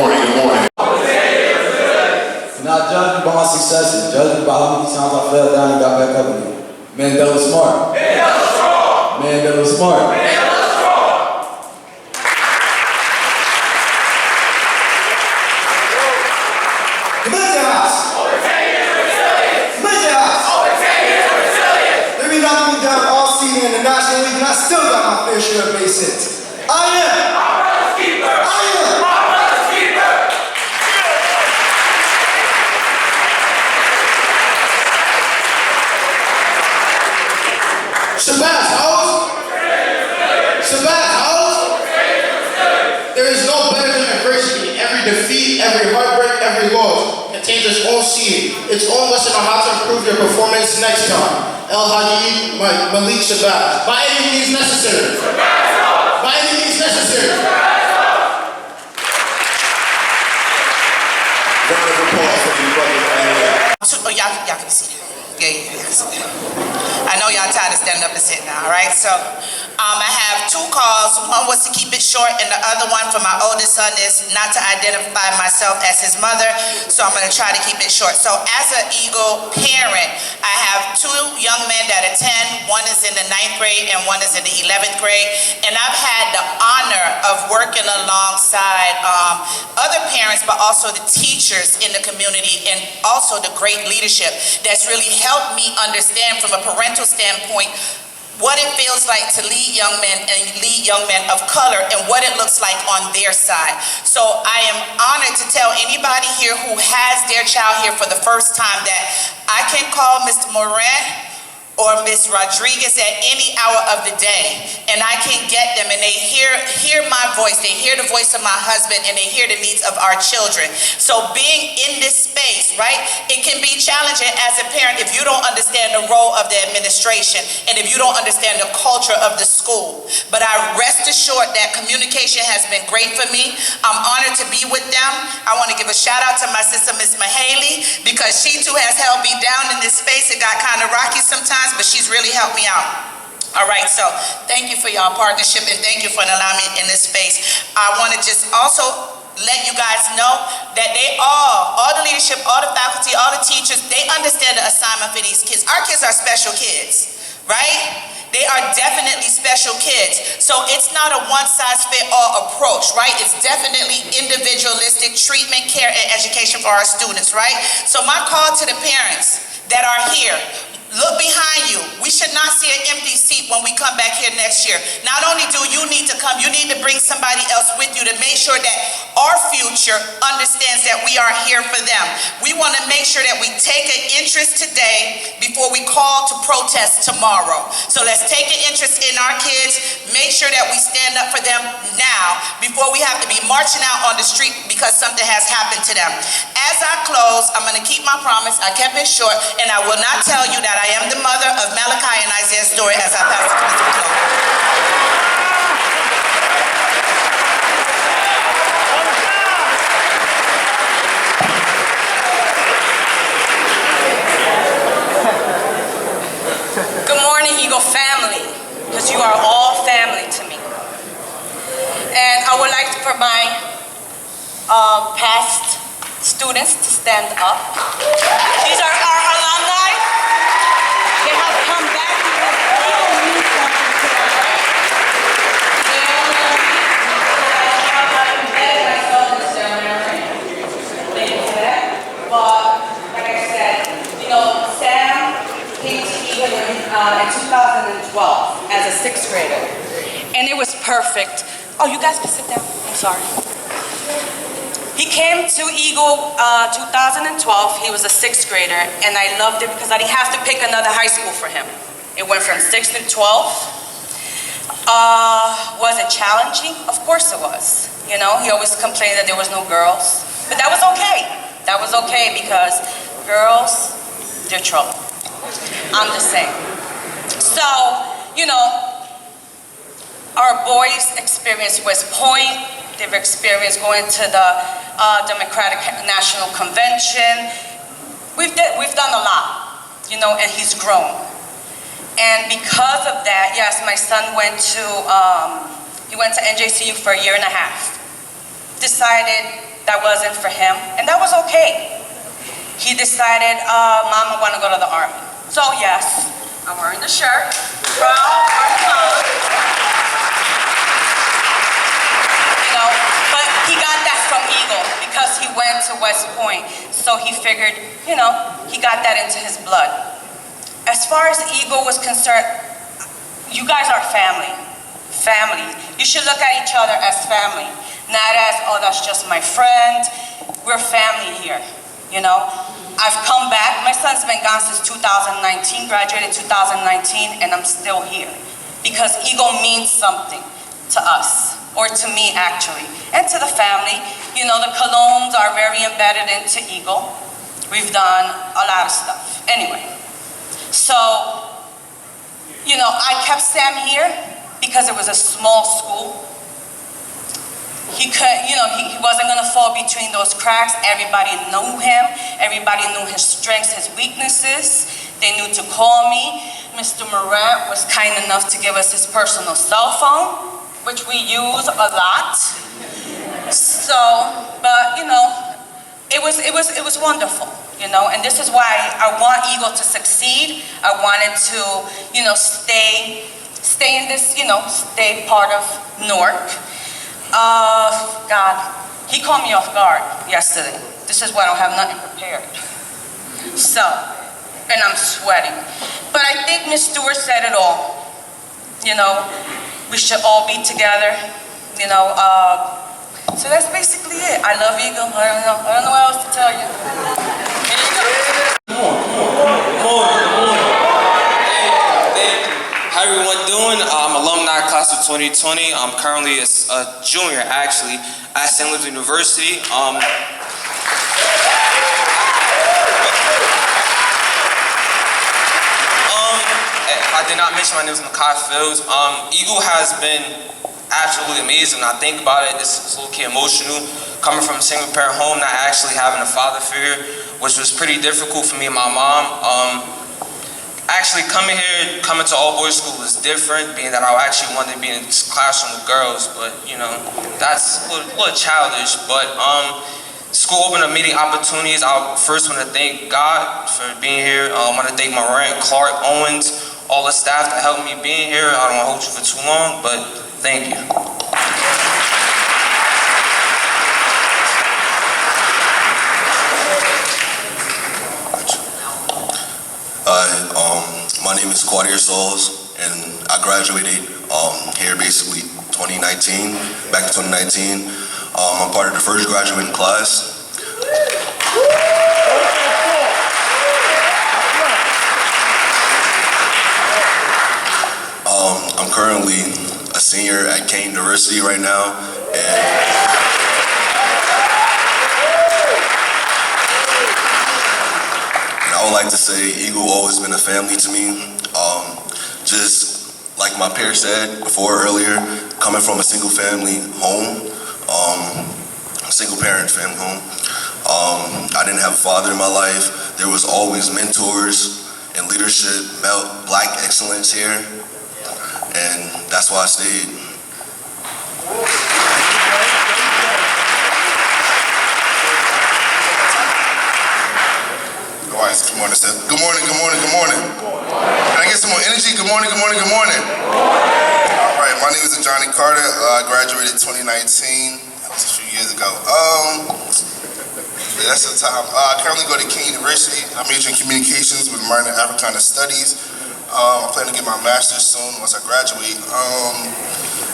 morning, good morning. You're not judged by my successes, judged by how many times I fell down and got back up again. Mandela smart. Mandela strong. Mandela smart. Mandela strong. Commit your house. Over 10 years of resilience. Commit your house. Over 10 years of resilience. They be knocking me down all season in the National League, and I still got my fair share of base hits. I am. My brother's keeper. I am. My brother's keeper. Shabazz house. Shabazz house. There is no better than adversity. Every defeat, every heartbreak, every loss contains its own seed, its own lesson on how to improve your performance next time. El Hadi Malik Shabazz. By any means necessary. By any means necessary. Round of applause for these brothers right here. Oh, y'all can see that. Yeah, y'all can see that. I know y'all tired of standing up and sitting now, all right? So, I have two calls. One was to keep it short, and the other one for my oldest son is not to identify myself as his mother, so I'm gonna try to keep it short. So, as an Eagle parent, I have two young men that attend. One is in the 9th grade and one is in the 11th grade, and I've had the honor of working alongside other parents, but also the teachers in the community, and also the great leadership that's really helped me understand from a parental standpoint what it feels like to lead young men and lead young men of color and what it looks like on their side. So I am honored to tell anybody here who has their child here for the first time that I can call Mr. Moran or Miss Rodriguez at any hour of the day, and I can get them, and they hear my voice, they hear the voice of my husband, and they hear the needs of our children. So being in this space, right, it can be challenging as a parent if you don't understand the role of the administration and if you don't understand the culture of the school. But I rest assured that communication has been great for me. I'm honored to be with them. I want to give a shout out to my sister, Miss Mahaley, because she too has held me down in this space. It got kind of rocky sometimes, but she's really helped me out. All right, so thank you for y'all partnership and thank you for allowing me in this space. I want to just also let you guys know that they all the leadership, all the faculty, all the teachers, they understand the assignment for these kids. Our kids are special kids, right? They are definitely special kids. So it's not a one-size-fits-all approach, right? It's definitely individualistic treatment, care, and education for our students, right? So my call to the parents that are here, look behind you. We should not see an empty seat when we come back here next year. Not only do you need to come, you need to bring somebody else with you to make sure that our future understands that we are here for them. We want to make sure that we take an interest today before we call to protest tomorrow. So let's take an interest in our kids, make sure that we stand up for them now before we have to be marching out on the street because something has happened to them. As I close, I'm going to keep my promise. I kept it short, and I will not tell you that I am the mother of Malachi and Isaiah's story as I pass it to Mr. McClure. Good morning, Eagle family, because you are all family to me. And I would like for my past students to stand up. These are our alumni. They have come back because Eagle means something to them, right? Thank you for that. But like I said, you know, Sam came to Eagle in 2012 as a 6th grader, and it was perfect. Oh, you guys can sit down. I'm sorry. He came to Eagle 2012. He was a 6th grader, and I loved it because I didn't have to pick another high school for him. It went from 6th to 12th. Was it challenging? Of course it was. You know, he always complained that there was no girls, but that was okay. That was okay because girls, they're trouble. I'm just saying. So, you know, our boys experienced West Point. They've experienced going to the Democratic National Convention. We've done a lot, you know, and he's grown. And because of that, yes, my son went to NJCU for a year and a half. This decided that wasn't for him, and that was okay. He decided, Mom, I want to go to the Army. So yes, I'm wearing the shirt. Proud, mom. You know, but he got that from Eagle because he went to West Point. So he figured, you know, he got that into his blood. As far as Eagle was concerned, you guys are family. Family. You should look at each other as family, not as, oh, that's just my friend. We're family here, you know. I've come back. My son's been gone since 2019, graduated 2019, and I'm still here because Eagle means something to us, or to me actually, and to the family. You know, the colognes are very embedded into Eagle. We've done a lot of stuff. Anyway, so, you know, I kept Sam here because it was a small school. He could, you know, he wasn't gonna fall between those cracks. Everybody knew him. Everybody knew his strengths, his weaknesses. They knew to call me. Mr. Morant was kind enough to give us his personal cell phone, which we use a lot. So, but you know, it was wonderful, you know, and this is why I want Eagle to succeed. I wanted to, you know, stay in this, you know, stay part of Newark. God, he caught me off guard yesterday. This is why I don't have nothing prepared. So, and I'm sweating. But I think Miss Stewart said it all. You know, we should all be together. You know, so that's basically it. I love Eagle. I don't know what else to tell you. Here you go. How everyone doing? I'm alumni class of 2020. I'm currently a junior actually at St. Louis University. I did not mention my name is Makai Fields. Eagle has been absolutely amazing. When I think about it, it's a little kid emotional. Coming from a single parent home, not actually having a father figure, which was pretty difficult for me and my mom. Actually coming to all boys school was different, being that I actually wanted to be in this classroom with girls, but you know, that's a little childish. But school opened up many opportunities. I first want to thank God for being here. I want to thank Morant, Clark, Owens, all the staff that helped me being here. I don't want to hold you for too long, but thank you. My name is Quadir Souls, and I graduated here basically 2019, back in 2019. I'm part of the first graduating class. I'm currently a senior at Kane University right now, and I would like to say Eagle always been a family to me. Just like my peer said before earlier, coming from a single family home, a single parent family home, I didn't have a father in my life. There was always mentors and leadership, black excellence here, and that's why I stayed. Good morning, Seth. Good morning, good morning, good morning. Can I get some more energy? Good morning, good morning, good morning. All right, my name is Johnny Carter. I graduated 2019. That was a few years ago. That's the time. I currently go to King University. I major in communications with minor in Africana Studies. I plan to get my master's soon once I graduate.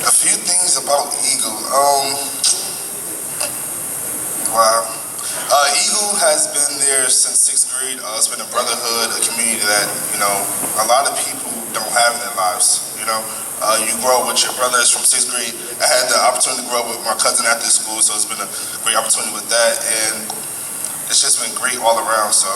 A few things about Eagle. Wow. Eagle has been there since 6th grade. It's been a brotherhood, a community that, you know, a lot of people don't have in their lives, you know. You grow up with your brothers from 6th grade. I had the opportunity to grow up with my cousin after school, so it's been a great opportunity with that, and it's just been great all around. So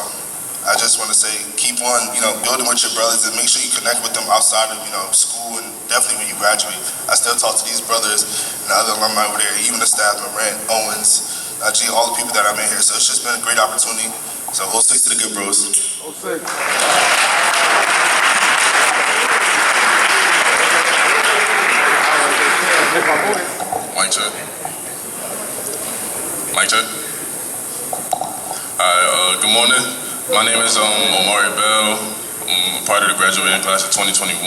I just want to say, keep on, you know, building with your brothers, and make sure you connect with them outside of, you know, school, and definitely when you graduate. I still talk to these brothers and the other alumni over there, even the staff, Morant, Owens, all the people that I met here. So it's just been a great opportunity. So hold 6 to the good bros. Hold 6. White shirt. Mic check. Alright, good morning. My name is Omari Bell. I'm part of the graduating class of 2021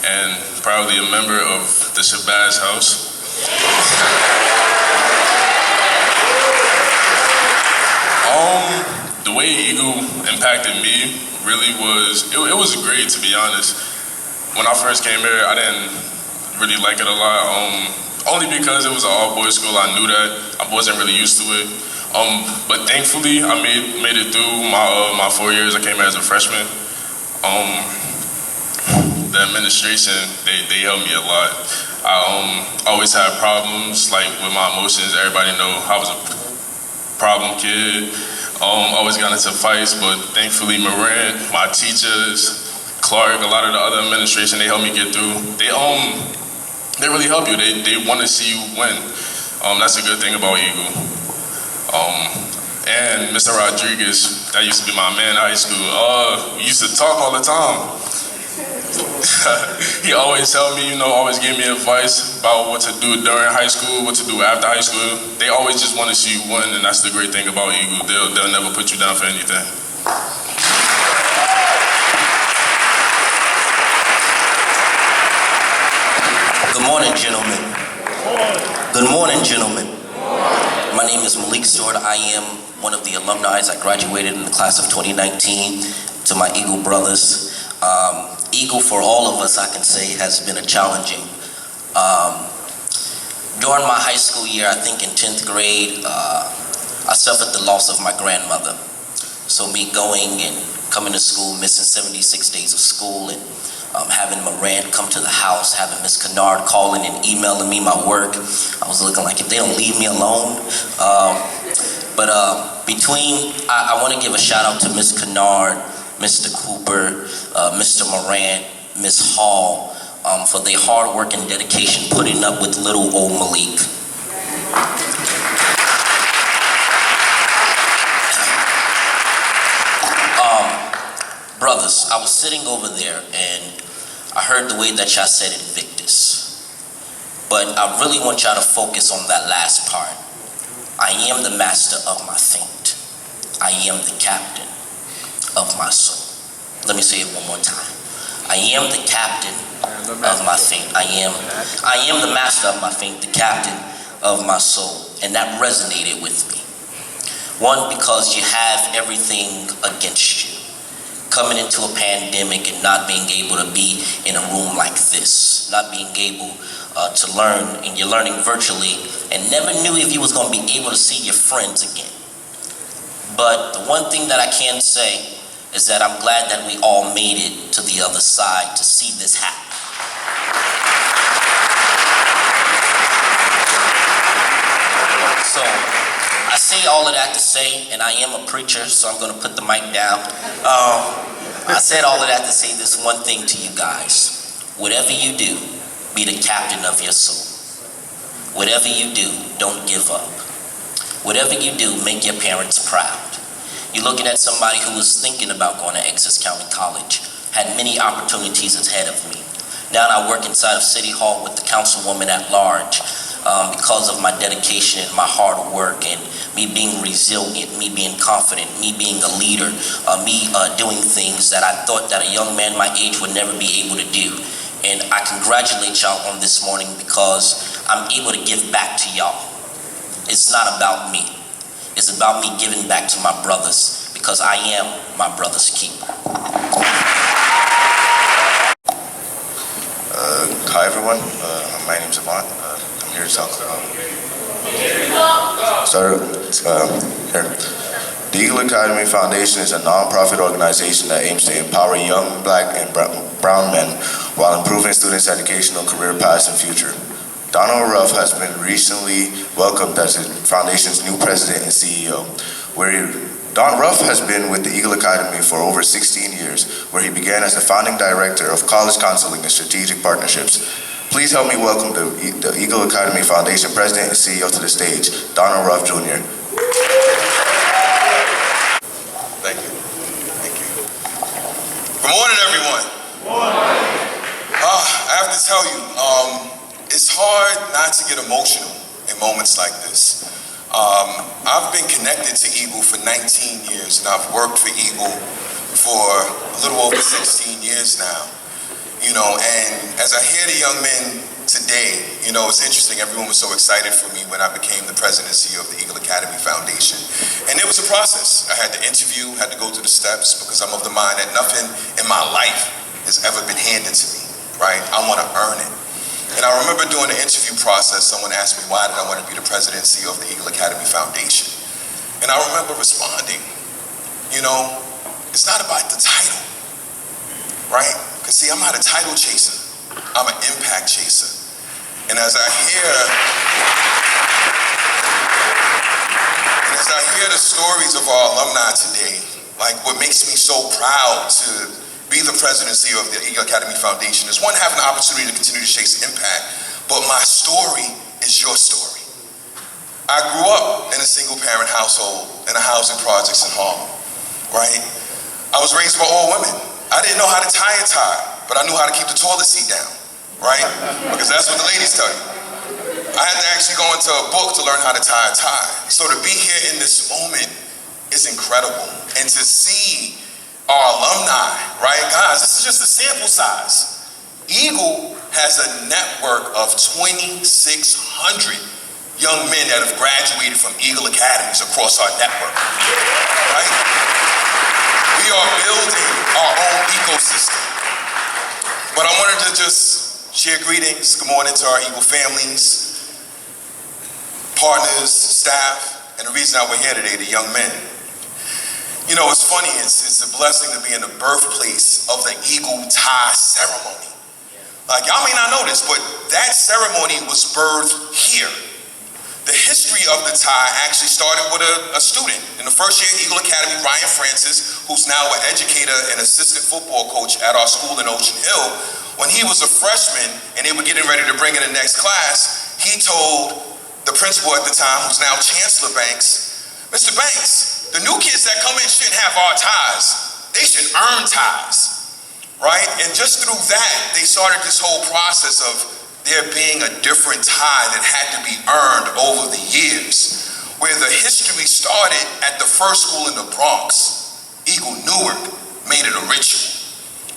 and proudly a member of the Shabazz House. The way Eagle impacted me really was, it was great, to be honest. When I first came here, I didn't really like it a lot, only because it was an all-boys school. I knew that. I wasn't really used to it. But thankfully, I made it through my 4 years. I came here as a freshman. The administration, they helped me a lot. I always had problems, like with my emotions. Everybody know I was a problem kid. Always got into fights, but thankfully Moran, my teachers, Clark, a lot of the other administration, they helped me get through. They really help you. They want to see you win. That's a good thing about Eagle. And Mr. Rodriguez, that used to be my man in high school. We used to talk all the time. He always helped me, always gave me advice about what to do during high school, what to do after high school. They always just want to see you win, and that's the great thing about Eagle. They'll never put you down for anything. Good morning, gentlemen. Good morning, gentlemen. My name is Malik Stewart. I am one of the alumni. I graduated in the class of 2019. To my Eagle brothers. Eagle, for all of us, I can say, has been a challenging. During my high school year, I think in 10th grade, I suffered the loss of my grandmother. So me going and coming to school, missing 76 days of school, and having Moran come to the house, having Miss Kennard calling and emailing me my work, I was looking like, if they don't leave me alone. I want to give a shout out to Miss Kennard, Mr. Cooper, Mr. Moran, Miss Hall, for their hard work and dedication putting up with little old Malik. Brothers, I was sitting over there and I heard the way that y'all said Invictus. But I really want y'all to focus on that last part. I am the master of my fate. I am the captain of my soul. Let me say it one more time. I am the captain of my fate. I am the master of my fate, the captain of my soul. And that resonated with me. One, because you have everything against you. Coming into a pandemic and not being able to be in a room like this, not being able to learn, and you're learning virtually, and never knew if you was going to be able to see your friends again. But the one thing that I can say is that I'm glad that we all made it to the other side to see this happen. So, I say all of that to say, and I am a preacher, so I'm going to put the mic down. I said all of that to say this one thing to you guys. Whatever you do, be the captain of your soul. Whatever you do, don't give up. Whatever you do, make your parents proud. You're looking at somebody who was thinking about going to Essex County College, had many opportunities ahead of me. Now I work inside of City Hall with the councilwoman at large. Because of my dedication and my hard work and me being resilient, me being confident, me being a leader, me doing things that I thought that a young man my age would never be able to do. And I congratulate y'all on this morning because I'm able to give back to y'all. It's not about me. It's about me giving back to my brothers because I am my brother's keeper. Hi everyone, my name's Avant. I'm here to talk about here. The Eagle Academy Foundation is a non-profit organization that aims to empower young black and brown men while improving students' educational career paths and future. Donald Ruff has been recently welcomed as the foundation's new president and CEO. Don Ruff has been with the Eagle Academy for over 16 years, where he began as the founding director of college counseling and strategic partnerships. Please help me welcome the Eagle Academy Foundation president and CEO to the stage, Donald Ruff Jr. Thank you. Thank you. Good morning, everyone. Good morning. I have to tell you, it's hard not to get emotional in moments like this. I've been connected to Eagle for 19 years, and I've worked for Eagle for a little over 16 years now. You know, and as I hear the young men today, you know, it's interesting, everyone was so excited for me when I became the president and CEO of the Eagle Academy Foundation. And it was a process. I had to interview, had to go through the steps, because I'm of the mind that nothing in my life has ever been handed to me, right? I want to earn it. And I remember during the interview process, someone asked me, why did I want to be the president and CEO of the Eagle Academy Foundation? And I remember responding, you know, it's not about the title, right? Because see, I'm not a title chaser, I'm an impact chaser. And as I hear the stories of our alumni today, like what makes me so proud to be the president and CEO of the Eagle Academy Foundation is one, having the opportunity to continue to chase impact, but my story is your story. I grew up in a single parent household in a housing projects in Harlem, right? I was raised by all women. I didn't know how to tie a tie, but I knew how to keep the toilet seat down, right? Because that's what the ladies tell you. I had to actually go into a book to learn how to tie a tie. So to be here in this moment is incredible. And to see our alumni, right? Guys, this is just a sample size. Eagle has a network of 2,600 young men that have graduated from Eagle Academies across our network, right? We are building our own ecosystem. But I wanted to just share greetings. Good morning to our Eagle families, partners, staff, and the reason that we're here today, the young men. You know, it's funny, it's a blessing to be in the birthplace of the Eagle tie ceremony. Like, y'all may not know this, but that ceremony was birthed here. The history of the tie actually started with a student in the first year at Eagle Academy, Ryan Francis, who's now an educator and assistant football coach at our school in Ocean Hill. When he was a freshman and they were getting ready to bring in the next class, he told the principal at the time, who's now Chancellor Banks, Mr. Banks, the new kids that come in shouldn't have our ties. They should earn ties, right? And just through that, they started this whole process of there being a different tie that had to be earned over the years, where the history started at the first school in the Bronx, Eagle Newark, made it a ritual.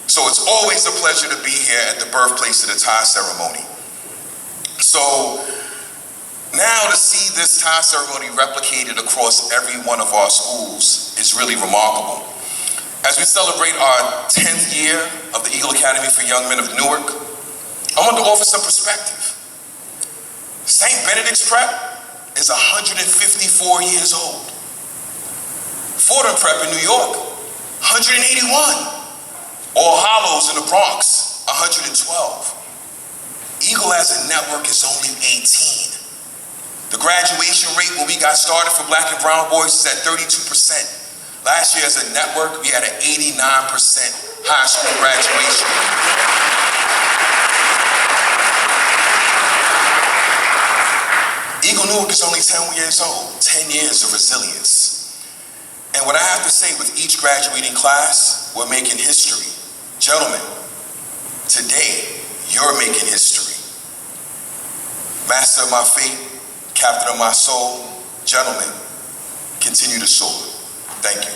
So it's always a pleasure to be here at the birthplace of the tie ceremony. So now to see this tie ceremony replicated across every one of our schools is really remarkable. As we celebrate our 10th year of the Eagle Academy for Young Men of Newark, I want to offer some perspective. St. Benedict's Prep is 154 years old. Fordham Prep in New York, 181. All Hallows in the Bronx, 112. Eagle as a network is only 18. The graduation rate when we got started for black and brown boys is at 32%. Last year as a network, we had an 89% high school graduation. Eagle Newark is only 10 years old, 10 years of resilience. And what I have to say, with each graduating class, we're making history. Gentlemen, today, you're making history. Master of my fate, captain of my soul, gentlemen, continue to soar. Thank you.